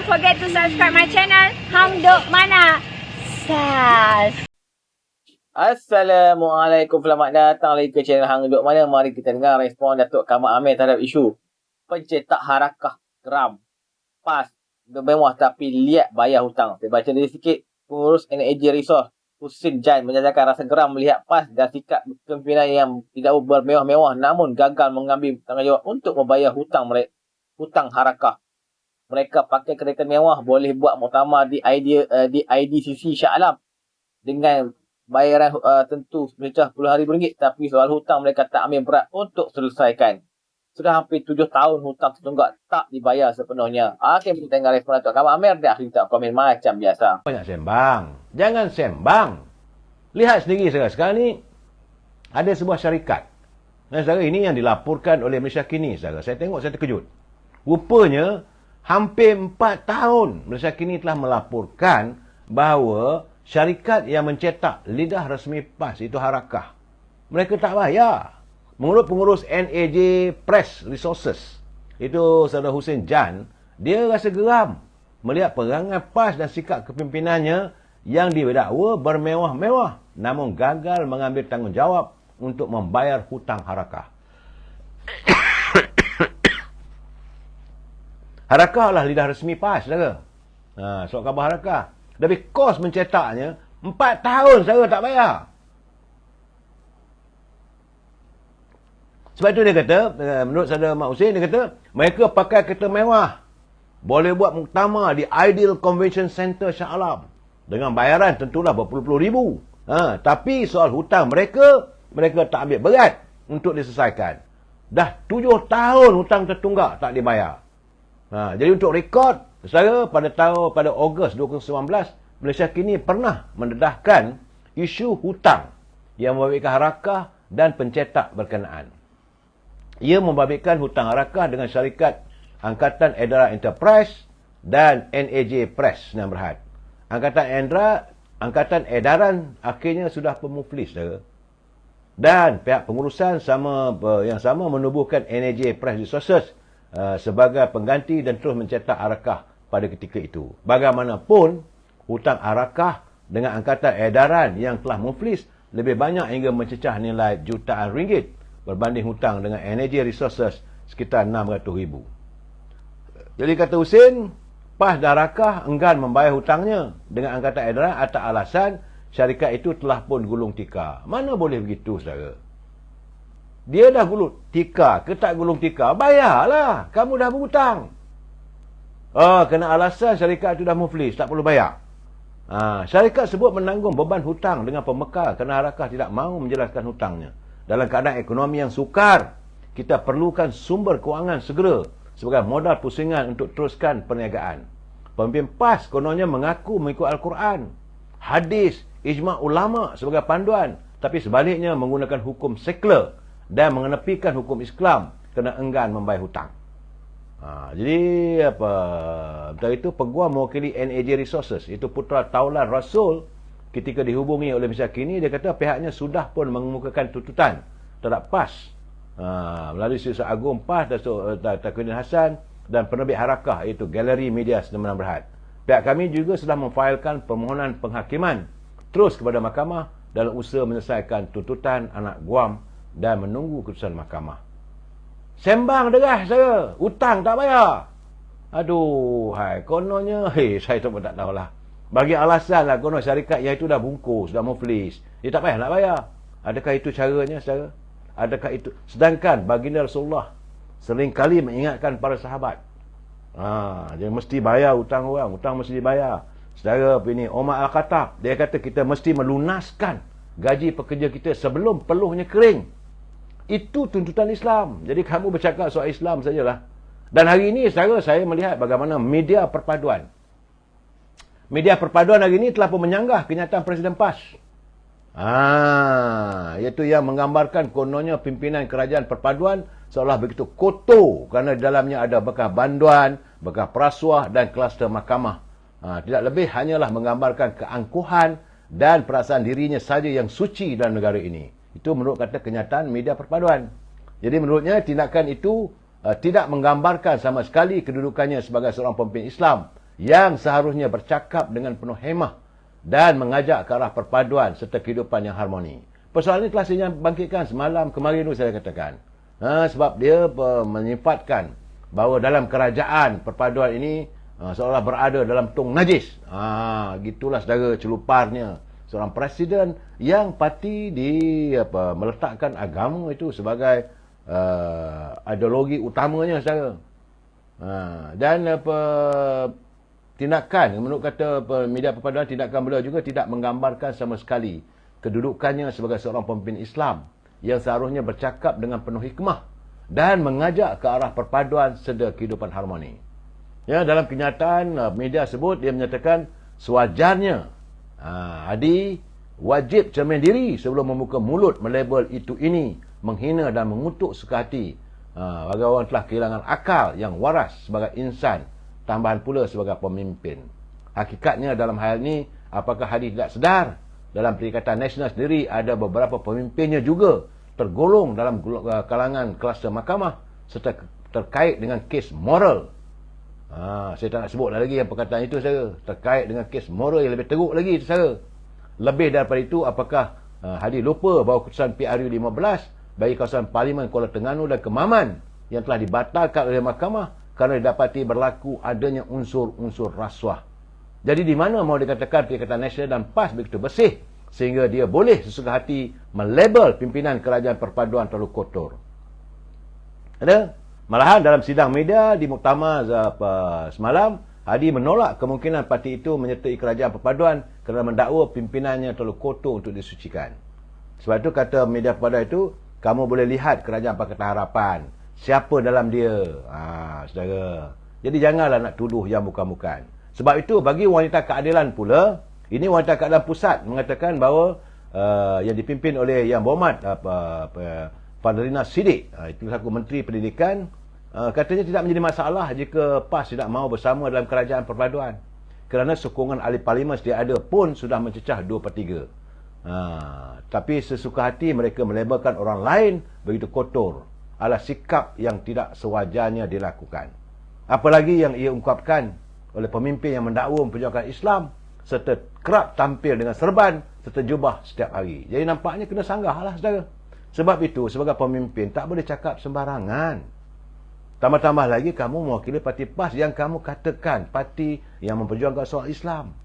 forget to subscribe my channel Hang Duk Mana. Sas. Assalamualaikum, selamat datang lagi ke channel Hang Duk Mana. Mari kita dengar respon Datuk Kamal Amir terhadap isu pencetak harakah geram PAS bermewah tapi liat bayar hutang. Saya baca dari sikit. Pengurus NAJ Resource Husin Jan menyatakan rasa geram melihat PAS dan sikap kepimpinan yang tidak bermewah-mewah namun gagal mengambil tanggungjawab untuk membayar hutang mereka, hutang harakah. Mereka pakai kereta mewah, boleh buat muktamar di IDCC Shah Alam dengan bayaran tentu memecah puluhan ribu ringgit, tapi soal hutang mereka tak ambil berat untuk selesaikan. Sudah hampir 7 tahun hutang tertunggak tak dibayar sepenuhnya. Akhir kita tengok respon Datuk Kamal Amir dan akhir tak komen macam biasa. Banyak sembang. Jangan sembang. Lihat sendiri sekarang ni ada sebuah syarikat. Dan saudara ini yang dilaporkan oleh Malaysia Kini. Saudara, saya tengok saya terkejut. Rupanya hampir 4 tahun Malaysia Kini telah melaporkan bahawa syarikat yang mencetak lidah rasmi PAS itu harakah. Mereka tak bayar. Menurut pengurus NAJ Press Resources, itu Saudara Husin Jan, dia rasa geram melihat perangai PAS dan sikap kepimpinannya yang didakwa bermewah-mewah namun gagal mengambil tanggungjawab untuk membayar hutang harakah. Harakah adalah lidah resmi PAS, saudara. Surat khabar harakah. Tapi kos mencetaknya 4 tahun saudara tak bayar. Sebab itu dia kata, menurut saudara Mak Husin, dia kata, mereka pakai kereta mewah. Boleh buat muktamar di Ideal Convention Center Shah Alam. Dengan bayaran tentulah berpuluh-puluh ribu. Tapi soal hutang mereka tak ambil berat untuk diselesaikan. Dah 7 tahun hutang tertunggak tak dibayar. Jadi untuk rekod, saudara, pada Ogos 2019, Malaysia Kini pernah mendedahkan isu hutang yang membabitkan harakah dan pencetak berkenaan. Ia membabitkan hutang harakah dengan syarikat Angkatan Edaran Enterprise dan NAJ Press yang Berhad. Angkatan Edaran akhirnya sudah pemuflis, saudara. Dan pihak pengurusan yang sama menubuhkan NAJ Press Resources sebagai pengganti dan terus mencetak harakah pada ketika itu. Bagaimanapun, hutang harakah dengan Angkatan Edaran yang telah muflis lebih banyak hingga mencecah nilai jutaan ringgit berbanding hutang dengan NAJ Resources sekitar 600,000. Jadi kata Husin, PAS dan harakah enggan membayar hutangnya dengan Angkatan Edaran atas alasan syarikat itu telah pun gulung tikar. Mana boleh begitu, saudara? Dia dah gulung tikar ke tak gulung tikar, bayarlah. Kamu dah berhutang. Kena alasan syarikat itu dah muflis, tak perlu bayar. Syarikat sebut menanggung beban hutang dengan pemekal kerana harakah tidak mahu menjelaskan hutangnya. Dalam keadaan ekonomi yang sukar, kita perlukan sumber kewangan segera sebagai modal pusingan untuk teruskan perniagaan. Pemimpin PAS kononnya mengaku mengikut Al-Quran, hadis, ijma' ulama' sebagai panduan, tapi sebaliknya menggunakan hukum sekular dan mengenepikan hukum Islam kerana enggan membayar hutang. Jadi betul itu peguam mewakili NAJ Resources, itu Putra Taulan Rasul, ketika dihubungi oleh Malaysia Kini, dia kata pihaknya sudah pun mengemukakan tuntutan terhadap PAS melalui Siswa Agung PAS, Datuk Takwidin Hassan dan penerbit harakah, iaitu Galeri Media Sedeman Berhad. Pihak kami juga sudah memfailkan permohonan penghakiman terus kepada mahkamah dalam usaha menyelesaikan tuntutan anak guam dan menunggu keputusan mahkamah. Sembang derah saya, hutang tak bayar. Aduh, kononnya, saya tak tahulah. Bagi alasan lah, konon syarikat yang itu dah bungkus, dah muflis, dia tak payah nak bayar. Adakah itu caranya, saudara? Adakah itu? Sedangkan baginda Rasulullah seringkali mengingatkan para sahabat, dia mesti bayar hutang orang, hutang mesti dibayar. Saudara ini Umar Al-Khattab, dia kata kita mesti melunaskan gaji pekerja kita sebelum peluhnya kering. Itu tuntutan Islam. Jadi kamu bercakap soal Islam sajalah. Dan hari ini, saudara, saya melihat bagaimana media perpaduan hari ini telah pun menyanggah kenyataan Presiden PAS. Iaitu yang menggambarkan kononnya pimpinan kerajaan perpaduan seolah begitu kotor kerana di dalamnya ada bekas banduan, bekas perasuah dan kluster mahkamah. Tidak lebih hanyalah menggambarkan keangkuhan dan perasaan dirinya saja yang suci dalam negara ini. Itu menurut kata kenyataan media perpaduan. Jadi menurutnya tindakan itu tidak menggambarkan sama sekali kedudukannya sebagai seorang pemimpin Islam yang seharusnya bercakap dengan penuh hemah dan mengajak ke arah perpaduan serta kehidupan yang harmoni. Persoalan ini telah saya bangkitkan semalam kemarin itu saya katakan. Sebab dia menyifatkan bahawa dalam kerajaan perpaduan ini seolah berada dalam tong najis. Gitulah saudara celuparnya seorang presiden yang parti meletakkan agama itu sebagai ideologi utamanya saudara. Dan tindakan menurut kata media perpaduan, tindakan beliau juga tidak menggambarkan sama sekali kedudukannya sebagai seorang pemimpin Islam yang seharusnya bercakap dengan penuh hikmah dan mengajak ke arah perpaduan serta kehidupan harmoni. Ya, dalam kenyataan media sebut dia menyatakan sewajarnya Hadi wajib cermin diri sebelum membuka mulut melabel itu ini, menghina dan mengutuk suka hati bagi orang telah kehilangan akal yang waras sebagai insan, tambahan pula sebagai pemimpin. Hakikatnya dalam hal ini, apakah Hadi tidak sedar dalam Perikatan Nasional sendiri ada beberapa pemimpinnya juga tergolong dalam kalangan kluster mahkamah serta terkait dengan kes moral. Saya tak nak sebut lagi yang perkataan itu saya terkait dengan kes moral yang lebih teruk lagi saya. Lebih daripada itu, apakah Hadi lupa bahawa keputusan PRU 15 bagi kawasan Parlimen Kuala Terengganu dan Kemaman yang telah dibatalkan oleh mahkamah kerana didapati berlaku adanya unsur-unsur rasuah. Jadi di mana mahu dikatakan Perikatan Nasional dan PAS begitu bersih sehingga dia boleh sesuka hati melabel pimpinan kerajaan perpaduan terlalu kotor. Ada? Malahan dalam sidang media di muktamar semalam, Hadi menolak kemungkinan parti itu menyertai kerajaan perpaduan kerana mendakwa pimpinannya terlalu kotor untuk disucikan. Sebab itu kata media perpaduan itu, kamu boleh lihat kerajaan Pakatan Harapan. Siapa dalam dia? Saudara. Jadi janganlah nak tuduh yang bukan-bukan. Sebab itu bagi wanita keadilan pula, ini wanita keadilan pusat mengatakan bahawa yang dipimpin oleh Yang Berhormat Fadlina Siddiq, itu selaku Menteri Pendidikan, katanya tidak menjadi masalah jika PAS tidak mahu bersama dalam kerajaan perpaduan. Kerana sokongan ahli parlimen sedia ada pun sudah mencecah 2/3. Tapi sesuka hati mereka melabelkan orang lain begitu kotor. Adalah sikap yang tidak sewajarnya dilakukan. Apalagi yang ia ungkapkan oleh pemimpin yang mendakwa memperjuangkan Islam serta kerap tampil dengan serban serta jubah setiap hari. Jadi nampaknya kena sanggahlah saudara. Sebab itu sebagai pemimpin tak boleh cakap sembarangan. Tambah-tambah lagi kamu mewakili parti PAS yang kamu katakan parti yang memperjuangkan soal Islam.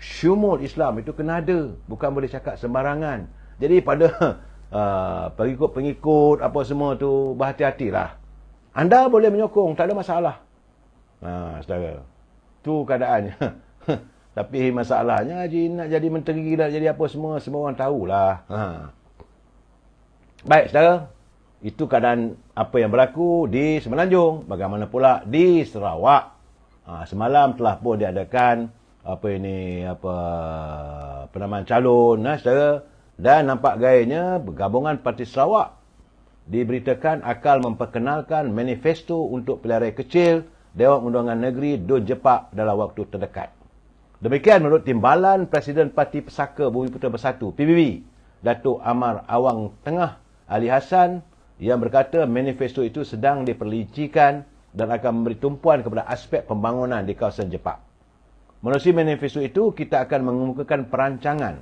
Syumul Islam itu kena ada, bukan boleh cakap sembarangan. Jadi pada pengikut apa semua tu berhati-hatilah. Anda boleh menyokong, tak ada masalah. Saudara. Tu keadaannya. Tapi masalahnya Haji nak jadi menteri, nak jadi apa semua orang tahulah. Baik saudara. Itu keadaan apa yang berlaku di Semenanjung. Bagaimana pula di Sarawak. Semalam telah pun diadakan penamaan calon, saudara. Dan nampak gayanya Gabungan Parti Sarawak diberitakan akan memperkenalkan manifesto untuk pilihan raya kecil Dewan Undangan Negeri Dun Jepak dalam waktu terdekat. Demikian menurut Timbalan Presiden Parti Pesaka Bumiputera Bersatu PBB, Datuk Amar Awang Tengah Ali Hassan, yang berkata manifesto itu sedang diperlincikan dan akan memberi tumpuan kepada aspek pembangunan di kawasan Jepak. Menerusi manifesto itu, kita akan mengemukakan perancangan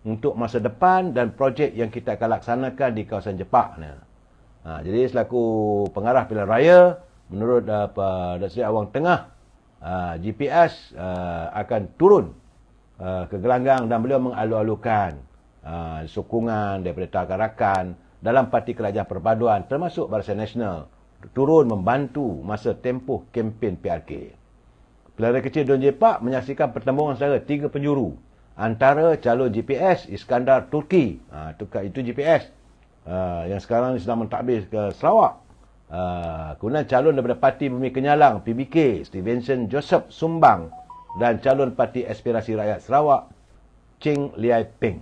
untuk masa depan dan projek yang kita akan laksanakan di kawasan Jepak. Jadi selaku pengarah pilihan raya, menurut Datuk Seri Awang Tengah, GPS akan turun ke gelanggang dan beliau mengalu-alukan sokongan daripada rakan-rakan dalam parti kerajaan perpaduan termasuk Barisan Nasional turun membantu masa tempoh kempen PRK. Pilihan raya kecil Dun Jepak menyaksikan pertembungan antara 3 penjuru antara calon GPS Iskandar Turki, itu GPS yang sekarang sedang mentadbir ke Sarawak. Kemudian calon daripada Parti Bumi Kenyalang PBK Stevenson Joseph Sumbang dan calon Parti Aspirasi Rakyat Sarawak Cheng Liai Peng.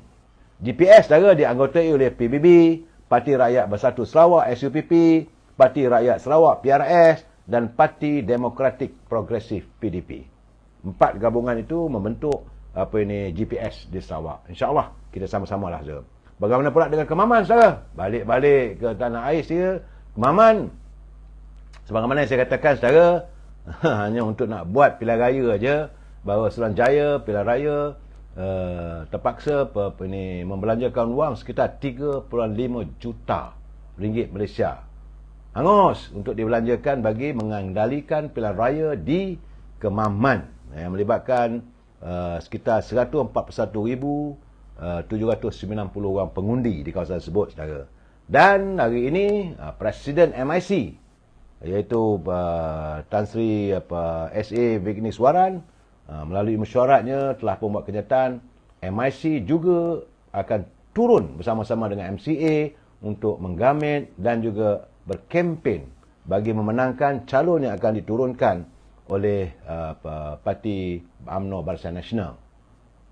GPS saudara dianggotai oleh PBB, Parti Rakyat Bersatu Sarawak SUPP, Parti Rakyat Sarawak PRS dan Parti Demokratik Progresif PDP. 4 gabungan itu membentuk GPS di Sarawak. InsyaAllah kita sama-samalah saudara. Bagaimana pula dengan Kemaman saudara? Balik-balik ke tanah air saudara. Kemaman, sebagaimana yang saya katakan saudara, Hanya untuk nak buat pilihan raya aja, bahawa Suruhanjaya pilihan raya terpaksa membelanjakan wang sekitar 3.5 juta ringgit Malaysia. Hangus untuk dibelanjakan bagi mengendalikan pilihan raya di Kemaman yang melibatkan sekitar 141,790 orang pengundi di kawasan tersebut, saudara. Dan hari ini Presiden MIC iaitu Tan Sri SA Vigneswaran melalui mesyuaratnya telah pun buat kenyataan MIC juga akan turun bersama-sama dengan MCA untuk menggamit dan juga berkempen bagi memenangkan calon yang akan diturunkan oleh Parti UMNO Barisan Nasional.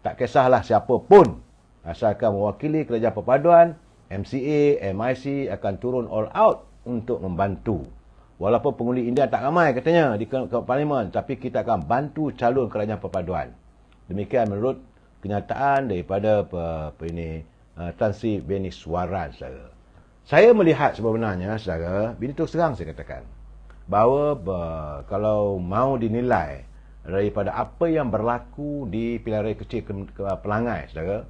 Tak kisahlah siapa pun, asalkan mewakili kerajaan perpaduan, MCA, MIC akan turun all out untuk membantu. Walaupun pengundi India tak ramai katanya di parlimen, tapi kita akan bantu calon kerajaan perpaduan. Demikian menurut kenyataan daripada Tan Sri Vigneswaran, saudara. Saya melihat sebenarnya, saudara, ini terus terang saya katakan, bahawa kalau mau dinilai daripada apa yang berlaku di pilihan raya kecil Pelangai, saudara,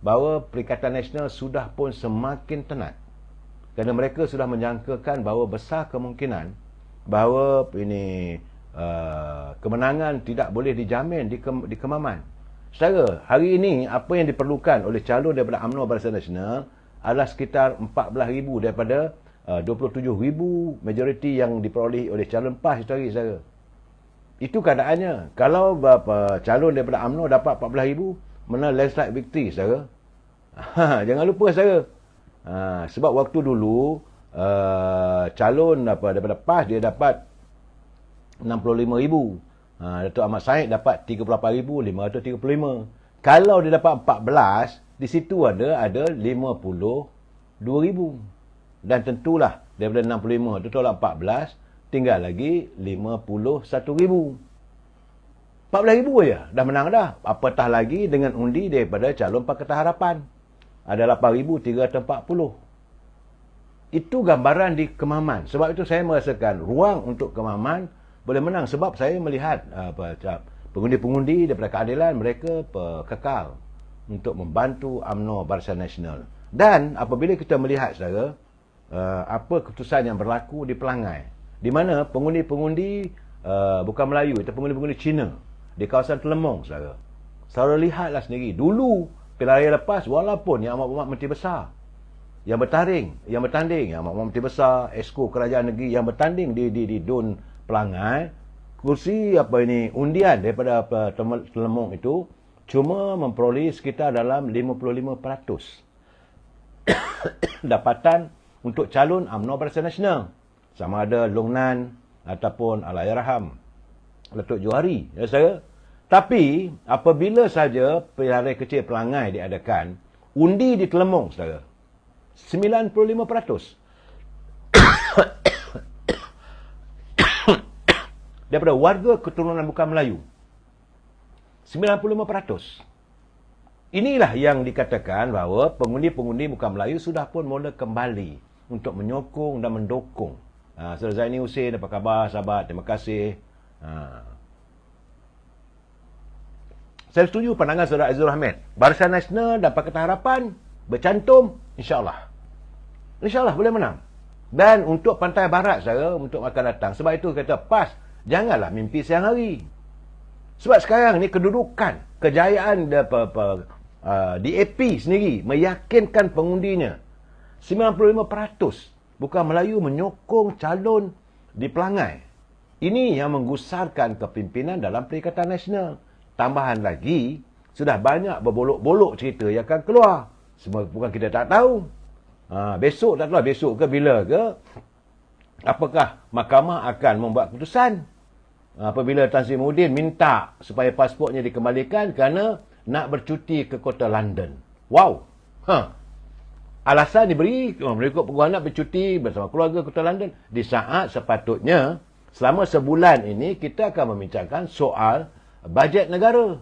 bahawa Perikatan Nasional sudah pun semakin tenat. Kerana mereka sudah menjangkakan bahawa besar kemungkinan bahawa kemenangan tidak boleh dijamin di Kemaman. Saudara, hari ini apa yang diperlukan oleh calon daripada UMNO Barisan Nasional adalah sekitar 14,000 daripada 27,000 majoriti yang diperoleh oleh calon PAS itu hari, saudara. Itu keadaannya. Kalau calon daripada UMNO dapat 14,000, menang landslide victory, saudara. Jangan lupa, saudara. Sebab waktu dulu calon daripada PAS dia dapat 65,000. Datuk Ahmad Said dapat 38,535. Kalau dia dapat 14, di situ ada 52,000. Dan tentulah daripada 65 tu tolak 14, tinggal lagi 51,000. 14,000 aja dah menang dah. Apatah lagi dengan undi daripada calon Pakatan Harapan. Ada 8,340. Itu gambaran di Kemaman. Sebab itu saya merasakan ruang untuk Kemaman boleh menang. Sebab saya melihat pengundi-pengundi daripada keadilan, mereka kekal untuk membantu UMNO Barisan Nasional. Dan apabila kita melihat, saudara, apa keputusan yang berlaku di Pelangai, di mana pengundi-pengundi bukan Melayu, itu pengundi-pengundi Cina di kawasan Telemong, saudara. Saudara lihatlah sendiri. Dulu pilihan raya lepas, walaupun yang amat-amat menteri besar yang bertanding, yang amat-amat menteri besar, esko kerajaan negeri yang bertanding di Dun Pelangai, kursi undian daripada Telemong itu cuma memperoleh sekitar dalam 55% dapatan untuk calon UMNO Barisan Nasional, sama ada Long Nan ataupun Allahyarham Datuk Johari, ya, saudara. Tapi apabila saja pilihan raya kecil Pelangai diadakan, undi di Telemong, saudara, 95% daripada warga keturunan bukan Melayu. 95%. Inilah yang dikatakan bahawa pengundi-pengundi bukan Melayu sudah pun mula kembali untuk menyokong dan mendukung. Saudara Zaini Hussein, apa khabar sahabat? Terima kasih. Saya setuju pandangan saudara Aizul Ahmed. Barisan Nasional dan Pakatan Harapan bercantum, insya-Allah. InsyaAllah boleh menang. Dan untuk Pantai Barat, saudara, untuk akan datang. Sebab itu kata PAS, janganlah mimpi siang hari. Sebab sekarang ni kedudukan, kejayaan DAP sendiri meyakinkan pengundinya. 95% bukan Melayu menyokong calon di Pelangai. Ini yang menggusarkan kepimpinan dalam Perikatan Nasional. Tambahan lagi, sudah banyak berbolok-bolok cerita yang akan keluar. Semua bukan kita tak tahu. Besok tak tahu, besok ke bila ke, apakah mahkamah akan membuat keputusan apabila Tan Sri Muhyiddin minta supaya pasportnya dikembalikan kerana nak bercuti ke kota London. Wow. Alasan diberi, mereka nak bercuti bersama keluarga kota London di saat sepatutnya selama sebulan ini kita akan membincangkan soal bajet negara.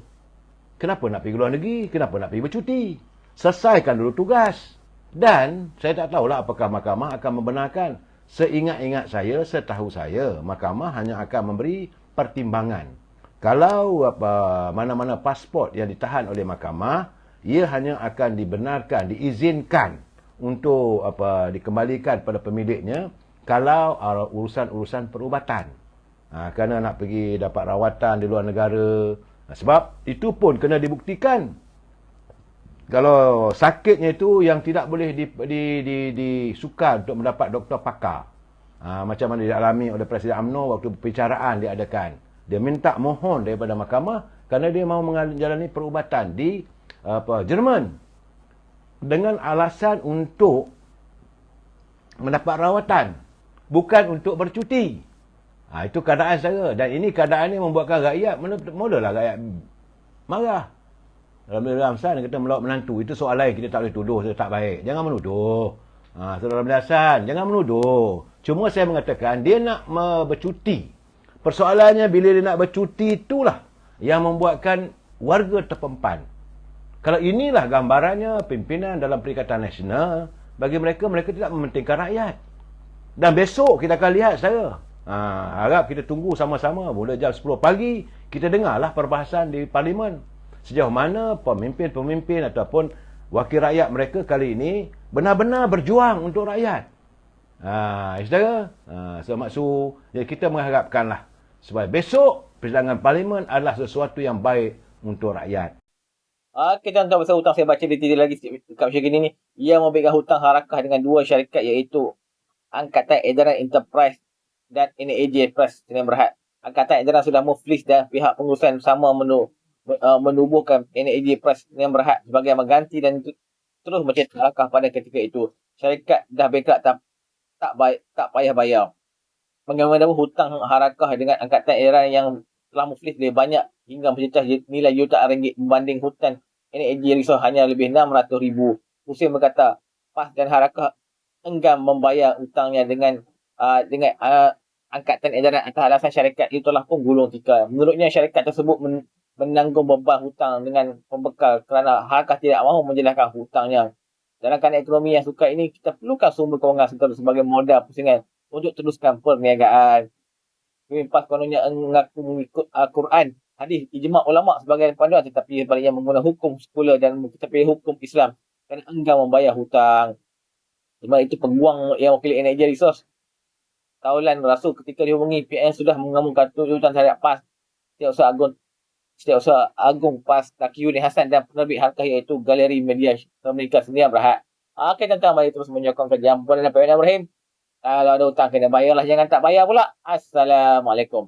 Kenapa nak pergi luar negeri? Kenapa nak pergi bercuti? Selesaikan dulu tugas. Dan saya tak tahulah apakah mahkamah akan membenarkan. Seingat-ingat saya, setahu saya, mahkamah hanya akan memberi pertimbangan. Kalau mana-mana pasport yang ditahan oleh mahkamah, ia hanya akan dibenarkan, diizinkan untuk dikembalikan pada pemiliknya kalau urusan-urusan perubatan. Kerana nak pergi dapat rawatan di luar negara. Sebab itu pun kena dibuktikan. Kalau sakitnya itu yang tidak boleh disukar untuk mendapat doktor pakar. Macam mana dialami oleh Presiden UMNO waktu perbicaraan diadakan. Dia minta mohon daripada mahkamah kerana dia mahu menjalani perubatan di Jerman. Dengan alasan untuk mendapat rawatan. Bukan untuk bercuti. Itu keadaan saya. Dan ini keadaan ini membuatkan rakyat, mulalah rakyat marah. Dalam Hasan kata melawat menantu. Itu soal lain. Kita tak boleh tuduh. Saya tak baik. Jangan menuduh. Saudara Hasan, jangan menuduh. Cuma saya mengatakan, dia nak bercuti. Persoalannya, bila dia nak bercuti, itulah yang membuatkan warga terpempan. Kalau inilah gambarannya pimpinan dalam Perikatan Nasional, bagi mereka, mereka tidak mementingkan rakyat. Dan besok kita akan lihat saya. Harap kita tunggu sama-sama. Mula jam 10 pagi, kita dengarlah perbahasan di Parlimen. Sejauh mana pemimpin-pemimpin ataupun wakil rakyat mereka kali ini benar-benar berjuang untuk rakyat. Saudara, maksud kita mengharapkanlah supaya besok persidangan Parlimen adalah sesuatu yang baik untuk rakyat. Kita tentang pasal hutang, saya baca detail lagi dekat macam gini ni. Ia memberikan hutang harakah dengan dua syarikat iaitu Angkatan Edaran Enterprise dan NAJ Press Sdn Bhd. Angkatan Edaran sudah muflis dan pihak pengurusan sama menubuhkan NAJ Press Sdn Bhd sebagai mengganti dan terus mencetak harakah pada ketika itu. Syarikat dah bankrupt tak payah bayar. Bagaimana hutang harakah dengan Angkatan Edaran yang telah muflis lebih banyak hingga mencecah nilai jutaan ringgit berbanding hutang NAJ Resource hanya lebih 600,000. Hussein berkata, PAS dan harakah enggan membayar hutangnya dengan Angkatan Edaran atas alasan syarikat itu telah pun gulung tikar. Menurutnya syarikat tersebut menanggung beban hutang dengan pembekal kerana harakah tidak mahu menjelaskan hutangnya. Dalam keadaan ekonomi yang sukar ini, kita perlukan sumber kewangan sebagai modal pusingan untuk teruskan perniagaan. PAS kononnya mengaku mengikut Al-Quran, hadis, ijma' ulama' sebagai panduan, tetapi sebaliknya menggunakan hukum sekular dan tetapi hukum Islam kerana enggan membayar hutang. Sebab itu peguam yang wakili NAJ Resource, Taulan Rasul, ketika dihubungi PN sudah mengamukan tuntutan terhadap PAS, Setiausaha Agung PAS Taqiyuddin Hasan dan penerbit harkah iaitu Galeri Media Amerika Sdn Bhd. Tentang mari terus menyokong kerjaan dan Perwira Ibrahim. Kalau ada hutang kena bayarlah, jangan tak bayar pula. Assalamualaikum.